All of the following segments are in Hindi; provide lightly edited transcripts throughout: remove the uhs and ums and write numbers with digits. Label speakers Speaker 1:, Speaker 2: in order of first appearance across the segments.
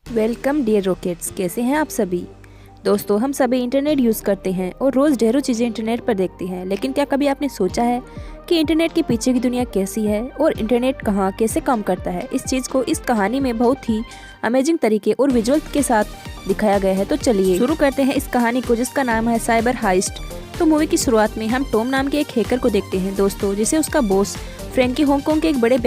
Speaker 1: वेलकम डियर रॉकेट्स, कैसे हैं आप सभी। दोस्तों, हम सभी इंटरनेट यूज़ करते हैं और रोज़ ढेरों चीज़ें इंटरनेट पर देखते हैं, लेकिन क्या कभी आपने सोचा है कि इंटरनेट के पीछे की दुनिया कैसी है और इंटरनेट कहाँ कैसे काम करता है। इस चीज़ को इस कहानी में बहुत ही अमेजिंग तरीके और विजुअल के साथ दिखाया गया है। तो चलिए शुरू करते हैं इस कहानी को, जिसका नाम है साइबर हाइस्ट। तो मूवी की शुरुआत में हम टॉम नाम के एक हैकर को देखते हैं दोस्तों, जिसे उसका बॉस फ्रैंकी हांगकांग के एक बड़े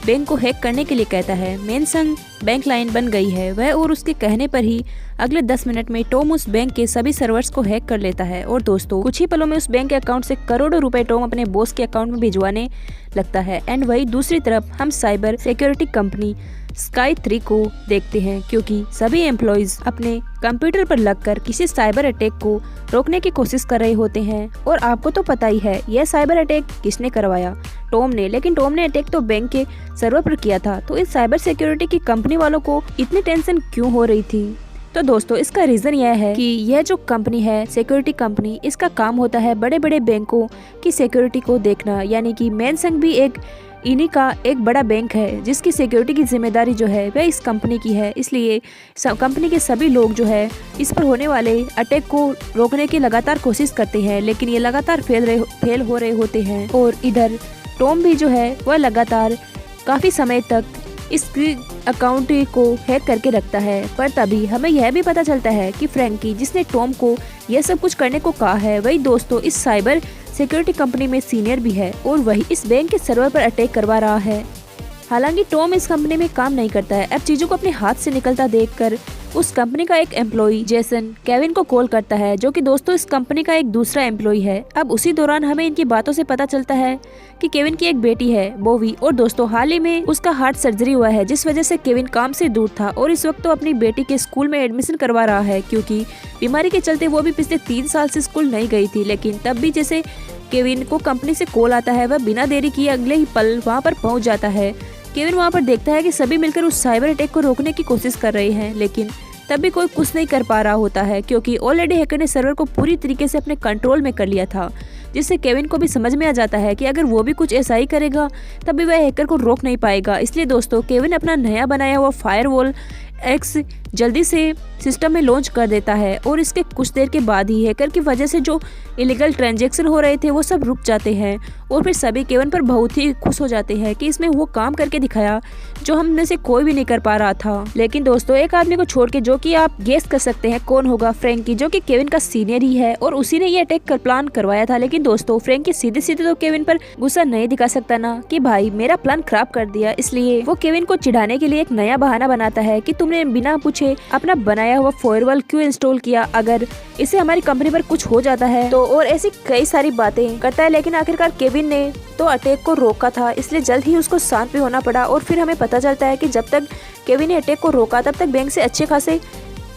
Speaker 1: बैंक को हैक करने के लिए कहता है। मेनसंग बैंक लाइन बन गई है वह, और उसके कहने पर ही अगले 10 मिनट में टॉम उस बैंक के सभी सर्वर्स को हैक कर लेता है। और दोस्तों, कुछ ही पलों में उस बैंक के अकाउंट से करोड़ों रुपए टॉम अपने बॉस के अकाउंट में भिजवाने लगता है। एंड वही दूसरी तरफ हम साइबर सिक्योरिटी कंपनी स्काई 3 को देखते हैं, क्योंकि सभी एम्प्लॉइज अपने कंप्यूटर पर लगकर किसी साइबर अटैक को रोकने की कोशिश कर रहे होते हैं। और आपको तो पता ही है यह साइबर अटैक किसने करवाया, टॉम ने। लेकिन टॉम ने अटैक तो बैंक के सर्वर पर किया था, तो इस साइबर सिक्योरिटी की कंपनी वालों को इतनी टेंशन क्यों हो रही थी। तो दोस्तों, इसका रीजन यह है कि यह जो कंपनी है सिक्योरिटी कंपनी, इसका काम होता है बड़े बड़े बैंकों की सिक्योरिटी को देखना। यानी कि मेनसंग भी इन्हीं का एक बड़ा बैंक है, जिसकी सिक्योरिटी की जिम्मेदारी जो है वह इस कंपनी की है। इसलिए कंपनी के सभी लोग जो है इस पर होने वाले अटैक को रोकने की लगातार कोशिश करते हैं, लेकिन ये लगातार फेल हो रहे होते हैं। और इधर टॉम भी जो है वह लगातार काफी समय तक इस अकाउंट को हैक करके रखता है। पर तभी हमें यह भी पता चलता है कि फ्रैंकी, जिसने टॉम को यह सब कुछ करने को कहा है, वही दोस्तों इस साइबर सिक्योरिटी कंपनी में सीनियर भी है, और वही इस बैंक के सर्वर पर अटैक करवा रहा है। हालांकि टॉम इस कंपनी में काम नहीं करता है। अब चीजों को अपने हाथ से निकलता देखकर उस कंपनी का एक एम्प्लॉय जेसन केविन को कॉल करता है, जो कि दोस्तों इस कंपनी का एक दूसरा एम्प्लॉय है। अब उसी दौरान हमें इनकी बातों से पता चलता है कि केविन की एक बेटी है, बोवी, और दोस्तों हाल ही में उसका हार्ट सर्जरी हुआ है, जिस वजह से केविन काम से दूर था और इस वक्त तो अपनी बेटी के स्कूल में एडमिशन करवा रहा है, क्योंकि बीमारी के चलते वो भी पिछले 3 साल से स्कूल नहीं गई थी। लेकिन तब भी जैसे केविन को कंपनी से कॉल आता है, वह बिना देरी किए अगले ही पल वहाँ पर पहुँच जाता है। केविन वहाँ पर देखता है कि सभी मिलकर उस साइबर अटैक को रोकने की कोशिश कर रहे हैं, लेकिन तब भी कोई कुछ नहीं कर पा रहा होता है, क्योंकि ऑलरेडी हैकर ने सर्वर को पूरी तरीके से अपने कंट्रोल में कर लिया था। जिससे केविन को भी समझ में आ जाता है कि अगर वो भी कुछ ऐसा ही करेगा तब भी वह हैकर को रोक नहीं पाएगा। इसलिए दोस्तों, केविन अपना नया बनाया हुआ फायरवॉल एक्स जल्दी से सिस्टम में लॉन्च कर देता है, और इसके कुछ देर के बाद ही हैकर की वजह से जो इलीगल ट्रांजैक्शन हो रहे थे वो सब रुक जाते हैं। और फिर सभी केविन पर बहुत ही खुश हो जाते हैं कि इसमें वो काम करके दिखाया जो हम में से कोई भी नहीं कर पा रहा था। लेकिन दोस्तों, एक आदमी को छोड़ के, जो कि आप गेस कर सकते हैं कौन होगा, फ्रैंकी, जो कि केविन का सीनियर ही है और उसी ने ये अटैक कर प्लान करवाया था। लेकिन दोस्तों, फ्रैंकी सीधे सीधे तो केविन पर गुस्सा नहीं दिखा सकता ना कि भाई मेरा प्लान खराब कर दिया। इसलिए वो केविन को चिढ़ाने के लिए एक नया बहाना बनाता है कि तुमने बिना पूछे अपना बनाया हुआ फायरवॉल क्यों इंस्टॉल किया, अगर इससे हमारी कंपनी पर कुछ हो जाता है तो, और ऐसी कई सारी बातें करता है। लेकिन आखिरकार केविन ने तो अटैक को रोका था, इसलिए जल्द ही उसको शांत भी होना पड़ा। और फिर हमें पता चलता है कि जब तक केविन ने अटैक को रोका तब तक बैंक से अच्छे खासे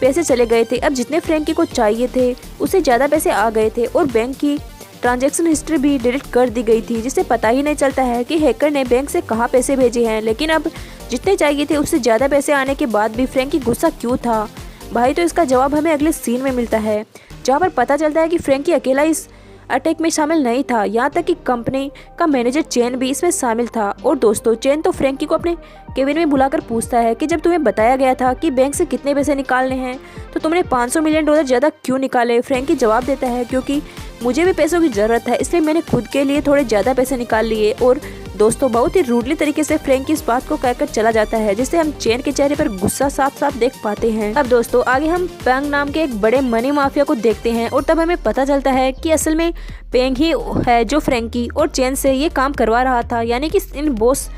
Speaker 1: पैसे चले गए थे। अब जितने फ्रैंकी को चाहिए थे उससे ज्यादा पैसे आ गए थे, और बैंक की ट्रांजैक्शन हिस्ट्री भी डिलीट कर दी गई थी, जिससे पता ही नहीं चलता है कि हैकर ने बैंक से कहाँ पैसे भेजे हैं। लेकिन अब जितने चाहिए थे उससे ज्यादा पैसे आने के बाद भी फ्रैंकी गुस्सा क्यों था भाई, तो इसका जवाब हमें अगले सीन में मिलता है, जहाँ पर पता चलता है कि फ्रैंकी अकेला इस अटैक में शामिल नहीं था, यहाँ तक कि कंपनी का मैनेजर चेन भी इसमें शामिल था। और दोस्तों, चेन तो फ्रैंकी को अपने केबिन में बुलाकर पूछता है कि जब तुम्हें बताया गया था कि बैंक से कितने पैसे निकालने हैं तो तुमने $500 मिलियन ज़्यादा क्यों निकाले। फ्रैंकी जवाब देता है क्योंकि मुझे भी पैसों की ज़रूरत है, इसलिए मैंने खुद के लिए थोड़े ज़्यादा पैसे निकाल लिए। और दोस्तों, बहुत ही रूडली तरीके से फ्रैंकी इस बात को कहकर चला जाता है, जिससे हम चेन के चेहरे पर गुस्सा साफ साफ देख पाते हैं। अब दोस्तों, आगे हम पेंग नाम के एक बड़े मनी माफिया को देखते हैं, और तब हमें पता चलता है कि असल में पेंग ही है जो फ्रैंकी और चेन से ये काम करवा रहा था। यानी कि इन बॉस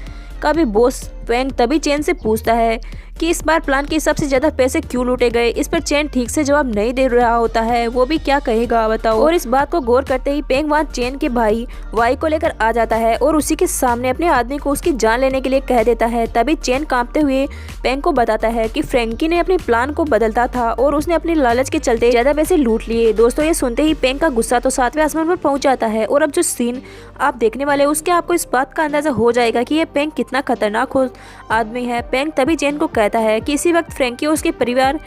Speaker 1: का भी बॉस पेंग तभी चेन से पूछता है कि इस बार प्लान के हिसाब से ज्यादा पैसे क्यों लूटे गए। इस पर चेन ठीक से जवाब नहीं दे रहा होता है, वो भी क्या कहेगा बताओ। और इस बात को गौर करते ही पेंग वहाँ चेन के भाई वाई को लेकर आ जाता है और उसी के सामने अपने आदमी को उसकी जान लेने के लिए कह देता है। तभी चेन कांपते हुए पेंग को बताता है कि फ्रैंकी ने अपने प्लान को बदलता था और उसने अपने लालच के चलते ज्यादा पैसे लूट लिए। दोस्तों, ये सुनते ही पेंग का गुस्सा तो 7वें आसमान पर पहुंच जाता है, और अब जो सीन आप देखने वाले उसके आपको इस बात का अंदाजा हो जाएगा कि ये पेंग कितना खतरनाक आदमी है। पेंग तभी चेन को कहता है कि इसी वक्त फ्रैंकी और उसके परिवार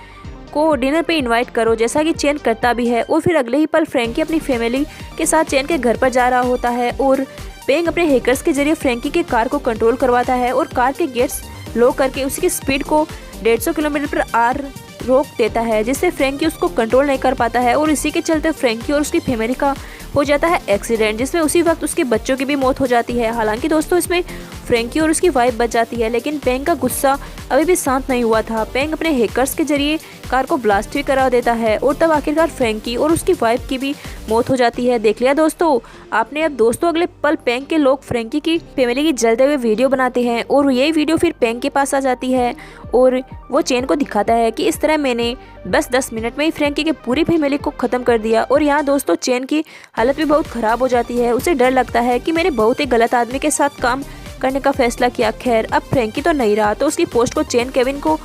Speaker 1: को डिनर पे इनवाइट करो, जैसा कि चेन करता भी है। और फिर अगले ही पल फ्रैंकी अपनी फैमिली के साथ चेन के घर पर जा रहा होता है, और पेंग अपने हैकर्स के जरिए फ्रैंकी के कार को कंट्रोल करवाता है और कार के गेट्स लो करके उसकी स्पीड को 150 किलोमीटर पर आर रोक देता है, जिससे फ्रैंकी उसको कंट्रोल नहीं कर पाता है और इसी के चलते फ्रैंकी और उसकी फैमिली का हो जाता है एक्सीडेंट, जिसमें उसी वक्त उसके बच्चों की भी मौत हो जाती है। हालांकि दोस्तों इसमें फ्रैंकी और उसकी वाइफ बच जाती है, लेकिन पेंग का गुस्सा अभी भी शांत नहीं हुआ था। पेंग अपने हैकर्स के जरिए कार को ब्लास्ट भी करा देता है और तब आखिरकार फ्रैंकी और उसकी वाइफ की भी मौत हो जाती है। देख लिया दोस्तों आपने। अब दोस्तों अगले पल पेंग के लोग फ्रैंकी की फैमिली की जलते हुए वीडियो बनाते हैं और यही वीडियो फिर पेंग के पास आ जाती है और वो चेन को दिखाता है कि इस तरह मैंने बस 10 मिनट में ही फ्रैंकी की पूरी फैमिली को ख़त्म कर दिया। और यहाँ दोस्तों चेन की हालत भी बहुत ख़राब हो जाती है। उसे डर लगता है कि मैंने बहुत ही गलत आदमी के साथ काम करने का फैसला किया। खैर अब फ्रैंकी तो नहीं रहा तो उसकी पोस्ट को चेन केविन को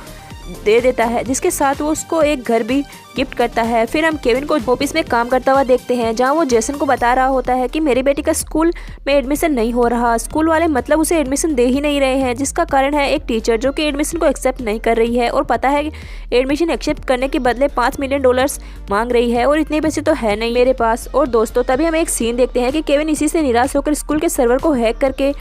Speaker 1: दे देता है, जिसके साथ वो उसको एक घर भी गिफ्ट करता है। फिर हम केविन को ऑफिस में काम करता हुआ देखते हैं, जहां वो जेसन को बता रहा होता है कि मेरी बेटी का स्कूल में एडमिशन नहीं हो रहा। स्कूल वाले मतलब उसे एडमिशन दे ही नहीं रहे हैं, जिसका कारण है एक टीचर जो कि एडमिशन को एक्सेप्ट नहीं कर रही है और पता है कि एडमिशन एक्सेप्ट करने के बदले $5 मिलियन मांग रही है और इतने पैसे तो है नहीं मेरे पास। और दोस्तों तभी हम एक सीन देखते हैं कि केविन इसी से निराश होकर स्कूल के सर्वर को हैक करके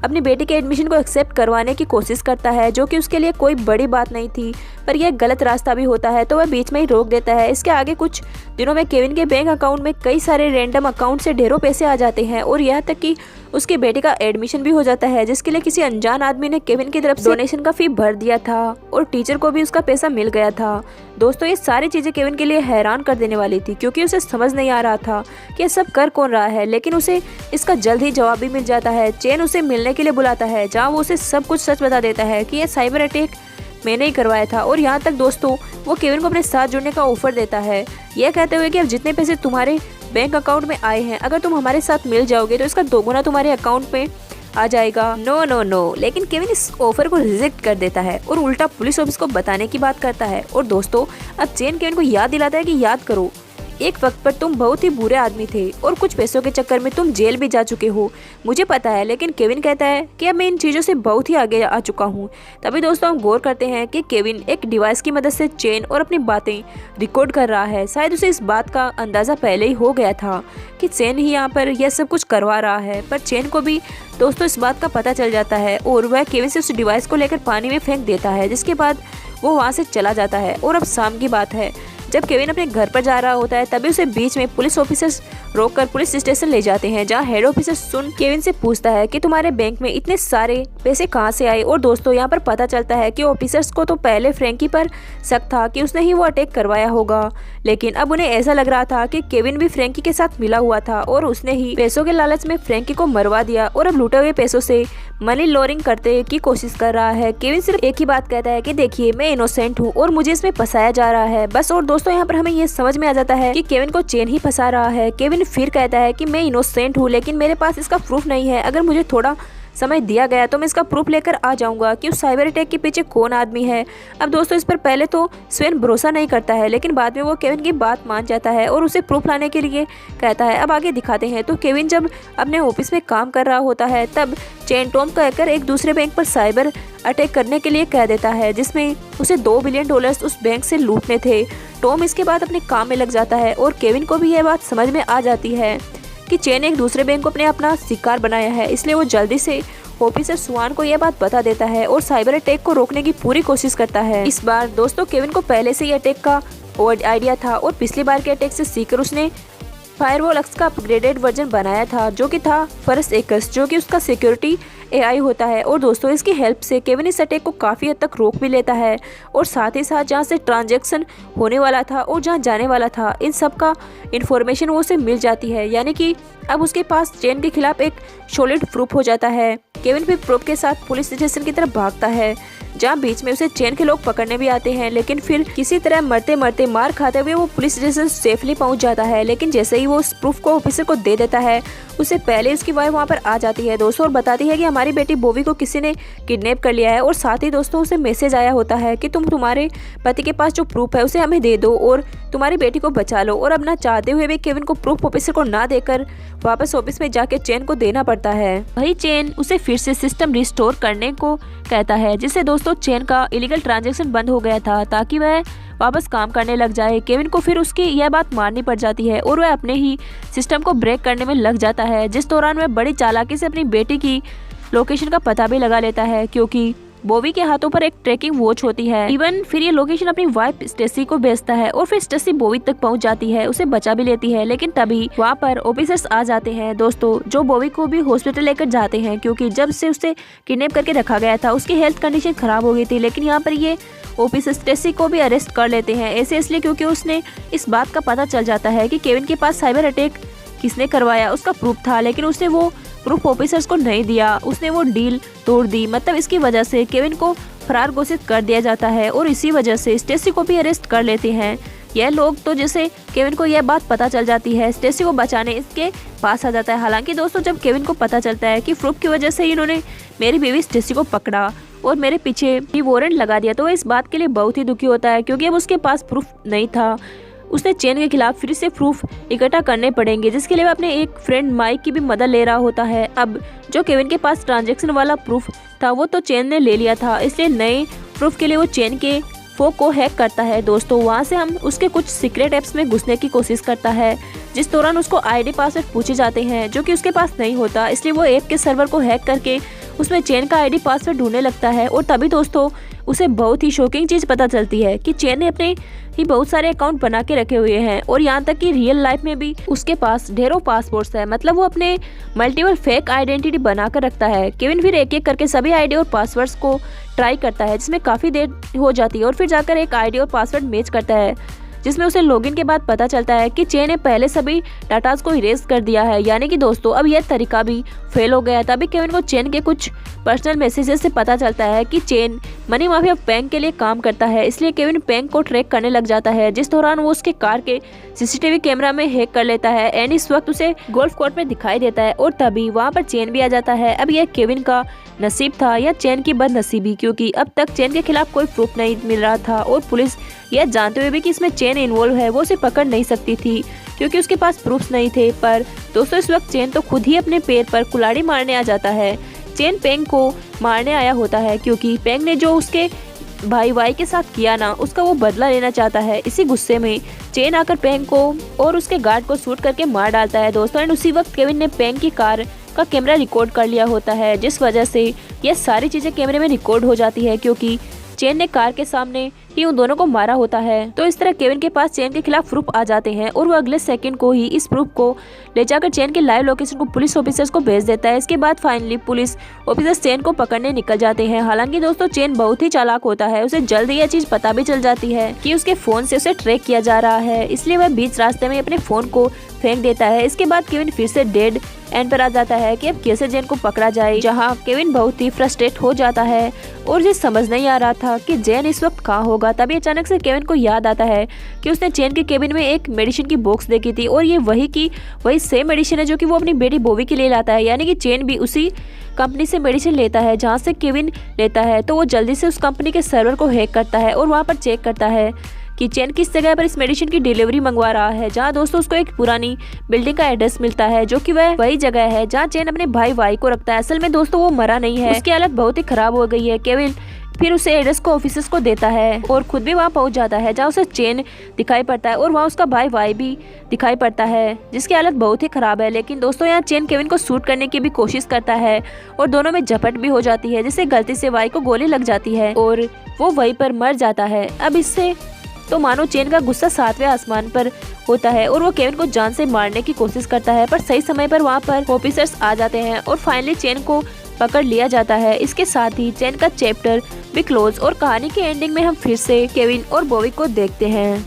Speaker 1: अपनी बेटी के एडमिशन को एक्सेप्ट करवाने की कोशिश करता है, जो कि उसके लिए कोई बड़ी बात नहीं थी, पर यह गलत रास्ता भी होता है तो वह बीच में ही रोक देता है। इसके आगे कुछ दिनों में केविन के बैंक अकाउंट में कई सारे रैंडम अकाउंट से ढेरों पैसे आ जाते हैं और यहाँ तक कि उसके बेटे का एडमिशन भी हो जाता है, जिसके लिए किसी अनजान आदमी ने केविन की तरफ डोनेशन का फी भर दिया था और टीचर को भी उसका पैसा मिल गया था। दोस्तों ये सारी चीज़ें केविन के लिए हैरान कर देने वाली थी, क्योंकि उसे समझ नहीं आ रहा था कि ये सब कर कौन रहा है, लेकिन उसे इसका जल्द ही जवाब भी मिल जाता है। चेन उसे मिलने के लिए बुलाता है, जहाँ वो उसे सब कुछ सच बता देता है कि यह साइबर अटैक मैंने ही करवाया था। और यहाँ तक दोस्तों वो केविन को अपने साथ जुड़ने का ऑफर देता है, यह कहते हुए कि अब जितने पैसे तुम्हारे बैंक अकाउंट में आए हैं, अगर तुम हमारे साथ मिल जाओगे तो इसका दोगुना तुम्हारे अकाउंट में आ जाएगा। नो नो नो, लेकिन केविन इस ऑफर को रिजेक्ट कर देता है और उल्टा पुलिस ऑफिस को बताने की बात करता है। और दोस्तों अब चेन केविन को याद दिलाता है कि याद करो एक वक्त पर तुम बहुत ही बुरे आदमी थे और कुछ पैसों के चक्कर में तुम जेल भी जा चुके हो, मुझे पता है। लेकिन केविन कहता है कि अब मैं इन चीज़ों से बहुत ही आगे आ चुका हूँ। तभी दोस्तों हम गौर करते हैं कि केविन एक डिवाइस की मदद से चेन और अपनी बातें रिकॉर्ड कर रहा है। शायद उसे इस बात का अंदाज़ा पहले ही हो गया था कि चेन ही यहाँ पर यह सब कुछ करवा रहा है, पर चेन को भी दोस्तों इस बात का पता चल जाता है और वह केविन से उस डिवाइस को लेकर पानी में फेंक देता है, जिसके बाद वो वहाँ से चला जाता है। और अब शाम की बात है, जब केविन अपने घर पर जा रहा होता है तभी उसे बीच में पुलिस ऑफिसर्स रोककर पुलिस स्टेशन ले जाते हैं, जहां हेड ऑफिसर सुन केविन से पूछता है कि तुम्हारे बैंक में इतने सारे पैसे कहां से आए। और दोस्तों यहां पर पता चलता है कि ऑफिसर्स को तो पहले फ्रैंकी पर शक था कि उसने ही वो अटैक करवाया होगा, लेकिन अब उन्हें ऐसा लग रहा था कि केविन भी फ्रैंकी के साथ मिला हुआ था और उसने ही पैसों के लालच में फ्रैंकी को मरवा दिया और अब लूटे हुए पैसों से मनी लॉन्ड्रिंग करने की कोशिश कर रहा है। केविन सिर्फ एक ही बात कहता है कि देखिए मैं इनोसेंट हूँ और मुझे इसमें फंसाया जा रहा है बस। और दोस्तों यहाँ पर हमें ये समझ में आ जाता है कि केविन को चेन ही फंसा रहा है। केविन फिर कहता है कि मैं इनोसेंट हूँ, लेकिन मेरे पास इसका प्रूफ नहीं है। अगर मुझे थोड़ा समय दिया गया तो मैं इसका प्रूफ लेकर आ जाऊंगा कि उस साइबर अटैक के पीछे कौन आदमी है। अब दोस्तों इस पर पहले तो स्वेन भरोसा नहीं करता है, लेकिन बाद में वो केविन की बात मान जाता है और उसे प्रूफ लाने के लिए कहता है। अब आगे दिखाते हैं तो केविन जब अपने ऑफिस में काम कर रहा होता है तब चेन टॉम कहकर एक दूसरे बैंक पर साइबर अटैक करने के लिए कह देता है, जिसमें उसे $2 बिलियन उस बैंक से लूटने थे। टॉम इसके बाद अपने काम में लग जाता है और केविन को भी यह बात समझ में आ जाती है कि चेन एक दूसरे बैंक को अपना शिकार बनाया है, इसलिए वो जल्दी से ऑफिसर सुआन को यह बात बता देता है और साइबर अटैक को रोकने की पूरी कोशिश करता है। इस बार दोस्तों केविन को पहले से ही अटैक का आइडिया था और पिछली बार के अटैक से सीखकर उसने फायरवॉल एक्स का अपग्रेडेड वर्जन बनाया था, जो कि था फर्स्ट एक्स, जो कि उसका सिक्योरिटी AI होता है। और दोस्तों इसकी हेल्प से केविन इस अटैक को काफ़ी हद तक रोक भी लेता है और साथ ही साथ जहाँ से ट्रांजैक्शन होने वाला था और जहाँ जाने वाला था इन सब का इन्फॉर्मेशन वो उसे मिल जाती है, यानी कि अब उसके पास चेन के खिलाफ एक सॉलिड प्रूफ हो जाता है। केविन फिर प्रूफ के साथ पुलिस स्टेशन की तरफ भागता है, जहाँ बीच में उसे चेन के लोग पकड़ने भी आते हैं, लेकिन फिर किसी तरह मरते मरते मार खाते हुए वो पुलिस स्टेशन सेफली पहुंच जाता है। लेकिन जैसे ही वो उस प्रूफ को ऑफिसर को दे देता है उससे पहले उसकी वाइफ वहाँ पर आ जाती है दोस्तों और बताती है कि हमारी बेटी बोवी को किसी ने किडनैप कर लिया है। और साथ ही दोस्तों उसे मैसेज आया होता है कि तुम तुम्हारे पति के पास जो प्रूफ है उसे हमें दे दो और तुम्हारी बेटी को बचा लो। और अब ना चाहते हुए भी केविन को प्रूफ ऑफिसर को ना देकर वापस ऑफिस में जाके चेन को देना पड़ता है। वही चेन उसे फिर से सिस्टम रिस्टोर करने को कहता है, जिससे दोस्तों चेन का इलीगल ट्रांजैक्शन बंद हो गया था ताकि वह वापस काम करने लग जाए। केविन को फिर उसकी यह बात माननी पड़ जाती है और वह अपने ही सिस्टम को ब्रेक करने में लग जाता है, जिस दौरान वह बड़ी चालाकी से अपनी बेटी की लोकेशन का पता भी लगा लेता है, क्योंकि बोवी के हाथों पर एक ट्रैकिंग वॉच होती है। इवन फिर ये लोकेशन अपनी वाइफ स्टेसी को भेजता है और फिर स्टेसी बोवी तक पहुंच जाती है, उसे बचा भी लेती है। लेकिन तभी वहाँ पर ऑफिसर्स आ जाते हैं दोस्तों, जो बोवी को भी हॉस्पिटल लेकर जाते हैं, क्योंकि जब से उसे किडनैप करके रखा गया था उसकी हेल्थ कंडीशन खराब हो गई थी। लेकिन यहाँ पर ये ऑफिसर स्टेसी को भी अरेस्ट कर लेते हैं, ऐसे इसलिए क्योंकि उसने इस बात का पता चल जाता है कि केविन के पास साइबर अटैक किसने करवाया उसका प्रूफ था, लेकिन उसने वो प्रूफ ऑफिसर्स को नहीं दिया, उसने वो डील तोड़ दी। मतलब इसकी वजह से केविन को फरार घोषित कर दिया जाता है और इसी वजह से स्टेसी को भी अरेस्ट कर लेते हैं यह लोग। तो जैसे केविन को यह बात पता चल जाती है, स्टेसी को बचाने इसके पास आ जाता है। हालांकि दोस्तों जब केविन को पता चलता है कि प्रूफ की वजह से इन्होंने मेरी बीवी स्टेसी को पकड़ा और मेरे पीछे भी वारंट लगा दिया, तो वह इस बात के लिए बहुत ही दुखी होता है, क्योंकि अब उसके पास प्रूफ नहीं था। उसने चेन के खिलाफ फिर से प्रूफ इकट्ठा करने पड़ेंगे, जिसके लिए वह अपने एक फ्रेंड माइक की भी मदद ले रहा होता है। अब जो केविन के पास ट्रांजैक्शन वाला प्रूफ था वो तो चेन ने ले लिया था, इसलिए नए प्रूफ के लिए वो चेन के फोन को हैक करता है दोस्तों। वहाँ से हम उसके कुछ सीक्रेट ऐप्स में घुसने की कोशिश करता है, जिस दौरान उसको आईडी पासवर्ड पूछे जाते हैं जो कि उसके पास नहीं होता, इसलिए वो ऐप के सर्वर को हैक करके उसमें चेन का आईडी पासवर्ड ढूंढने लगता है। और तभी दोस्तों उसे बहुत ही शॉकिंग चीज़ पता चलती है कि चेन ने अपने ही बहुत सारे अकाउंट बना के रखे हुए हैं और यहाँ तक कि रियल लाइफ में भी उसके पास ढेरों पासपोर्ट्स है। मतलब वो अपने मल्टीपल फेक आइडेंटिटी बना कर रखता है। केविन फिर एक एक करके सभी आईडी और पासवर्ड्स को ट्राई करता है, जिसमें काफ़ी देर हो जाती है और फिर जाकर एक आईडी और पासवर्ड मैच करता है, जिसमें उसे लॉगिन के बाद पता चलता है कि चेन ने पहले सभी डाटाज को इरेज कर दिया है। यानी कि दोस्तों अब यह तरीका भी फेल हो गया। तभी केविन को चेन के कुछ पर्सनल मैसेजेस से पता चलता है कि चेन मनी माफिया बैंक के लिए काम करता है, इसलिए केविन बैंक को ट्रैक करने लग जाता है, जिस दौरान वो उसके कार के सीसीटीवी कैमरा में हैक कर लेता है एंड इस वक्त उसे गोल्फ कोर्ट में दिखाई देता है और तभी वहाँ पर चेन भी आ जाता है। अब यह केविन का नसीब था या चेन की बदनसीबी, क्योंकि अब तक चेन के खिलाफ कोई प्रूफ नहीं मिल रहा था और पुलिस यह जानते हुए भी कि इसमें चेन इन्वॉल्व है वो उसे पकड़ नहीं सकती थी, क्योंकि उसके पास प्रूफ्स नहीं थे। पर दोस्तों इस वक्त चेन तो खुद ही अपने पैर पर कुल्हाड़ी मारने आ जाता है। चेन पेंग को मारने आया होता है, क्योंकि पेंग ने जो उसके भाई वाई के साथ किया ना उसका वो बदला लेना चाहता है। इसी गुस्से में चेन आकर पेंग को और उसके गार्ड को शूट करके मार डालता है दोस्तों। एंड उसी वक्त केविन ने पेंग की कार का कैमरा रिकॉर्ड कर लिया होता है, जिस वजह से यह सारी चीजें कैमरे में रिकॉर्ड हो जाती है, क्योंकि चेन ने कार के सामने ही उन दोनों को मारा होता है। तो इस तरह केविन के पास चेन के खिलाफ प्रूफ आ जाते हैं और वो अगले सेकंड को ही इस प्रूफ को ले जाकर चेन के लाइव लोकेशन को पुलिस ऑफिसर्स को भेज देता है। इसके बाद फाइनली पुलिस ऑफिसर्स चेन को पकड़ने निकल जाते हैं। हालांकि दोस्तों चेन बहुत ही चालाक होता है, उसे जल्द ही यह चीज पता भी चल जाती है कि उसके फोन से उसे ट्रैक किया जा रहा है, इसलिए वह बीच रास्ते में अपने फोन को फेंक देता है। इसके बाद केविन फिर से डेड एंड पर आ जाता है कि अब कैसे जेन को पकड़ा जाए, जहां केविन बहुत ही फ्रस्ट्रेट हो जाता है और ये समझ नहीं आ रहा था कि जेन इस वक्त कहाँ होगा। तभी अचानक से केविन को याद आता है कि उसने चेन के केबिन में एक मेडिसिन की बॉक्स देखी थी और ये वही सेम मेडिसिन है जो कि वो अपनी बेटी बोवी के लिए लाता है। यानी कि चेन भी उसी कंपनी से मेडिसिन लेता है जहाँ से केविन लेता है। तो वो जल्दी से उस कंपनी के सर्वर को हैक करता है और वहाँ पर चेक करता है कि चेन किस जगह पर इस मेडिसिन की डिलीवरी मंगवा रहा है, जहाँ दोस्तों उसको एक पुरानी बिल्डिंग का एड्रेस मिलता है, जो कि वह वही जगह है जहाँ चेन अपने भाई वाई को रखता है। असल में दोस्तों वो मरा नहीं है, उसकी हालत बहुत ही खराब हो गई है। केविन फिर उसे एड्रेस को ऑफिसर्स को देता है और खुद भी वहाँ पहुँच जाता है, जहाँ उसे चेन दिखाई पड़ता है और वहाँ उसका भाई वाई भी दिखाई पड़ता है, जिसकी हालत बहुत ही खराब है। लेकिन दोस्तों यहाँ चेन केविन को शूट करने की भी कोशिश करता है और दोनों में झपट भी हो जाती है, जिससे गलती से वाई को गोली लग जाती है और वो वहीं पर मर जाता है। अब इससे तो मानो चेन का गुस्सा 7वें आसमान पर होता है और वो केविन को जान से मारने की कोशिश करता है, पर सही समय पर वहाँ पर ऑफिसर्स आ जाते हैं और फाइनली चेन को पकड़ लिया जाता है। इसके साथ ही चेन का चैप्टर भी क्लोज और कहानी के एंडिंग में हम फिर से केविन और बोवी को देखते हैं।